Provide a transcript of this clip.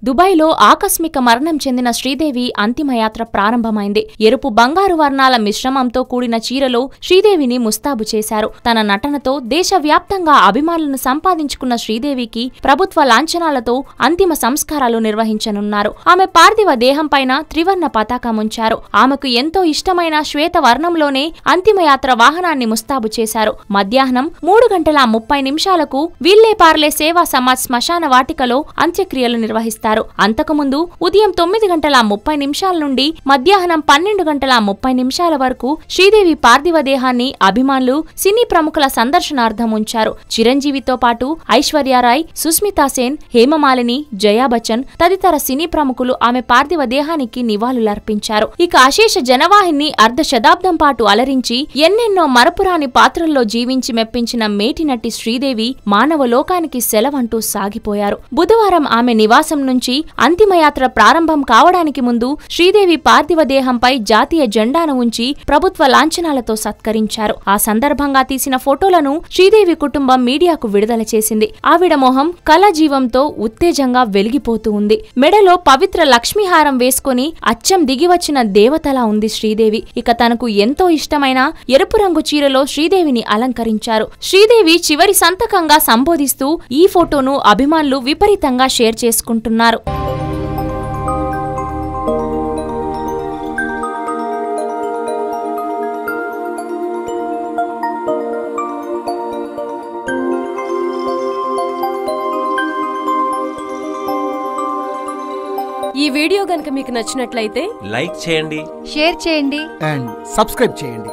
దుబాయ్లో ఆకస్మిక మరణం చెందిన శ్రీదేవి అంతిమయాత్ర ప్రారంభమైంది. ఎరుపు బంగారు వర్ణాల మిశ్రమంతో కూడిన చీరలో శ్రీదేవిని ముస్తాబు చేశారు. తన నటనతో దేశవ్యాప్తంగా అభిమానులను సంపాదించుకున్న శ్రీదేవికి ప్రభుత్వ లాంఛనాలతో అంతిమ సంస్కారాలు నిర్వహించనున్నారు. ఆమె పార్థివ దేహంపైన త్రివర్ణ పతాకం ఉంచారు. ఆమెకు ఎంతో ఇష్టమైన శ్వేత వర్ణంలోనే అంతిమయాత్ర వాహనాన్ని ముస్తాబు చేశారు. మధ్యాహ్నం 3:30 విల్లేపార్లే సేవా సమాజ్ శ్మశాన వాటికలో అంత్యక్రియలు నిర్వహిస్తారు. అంతకుముందు ఉదయం 9:30 నుండి మధ్యాహ్నం 12:30 వరకు శ్రీదేవి పార్థివ దేహాన్ని అభిమానులు, సినీ ప్రముఖుల సందర్శనార్థం ఉంచారు. చిరంజీవితో పాటు ఐశ్వర్యారాయ్, సుస్మితా సేన్, హేమమాలిని, జయా బచ్చన్ తదితర సినీ ప్రముఖులు ఆమె పార్థివ దేహానికి నివాళులర్పించారు. ఇక అశేష జనవాహిని అర్ధ శతాబ్దం పాటు అలరించి ఎన్నెన్నో మరపురాని పాత్రల్లో జీవించి మెప్పించిన మేటినటి శ్రీదేవి మానవ లోకానికి సెలవంటూ సాగిపోయారు. బుధవారం ఆమె నివాసం నుంచి అంతిమయాత్ర ప్రారంభం కావడానికి ముందు శ్రీదేవి పార్థివ దేహంపై జాతీయ జెండాను ఉంచి ప్రభుత్వ లాంఛనాలతో సత్కరించారు. ఆ సందర్భంగా తీసిన ఫోటోలను శ్రీదేవి కుటుంబం మీడియాకు విడుదల చేసింది. ఆవిడ మొహం కళాజీవంతో ఉత్తేజంగా వెలిగిపోతూ ఉంది. మెడలో పవిత్ర లక్ష్మీహారం వేసుకుని అచ్చం దిగివచ్చిన దేవతలా ఉంది శ్రీదేవి. ఇక తనకు ఎంతో ఇష్టమైన ఎరుపు రంగు చీరలో శ్రీదేవిని అలంకరించారు. శ్రీదేవి చివరి సంతకంగా సంబోధిస్తూ ఈ ఫోటోను అభిమానులు విపరీతంగా షేర్ చేసుకుంటున్నారు. ఈ వీడియో గనుక మీకు నచ్చినట్లయితే లైక్ చేయండి, షేర్ చేయండి అండ్ సబ్స్క్రైబ్ చేయండి.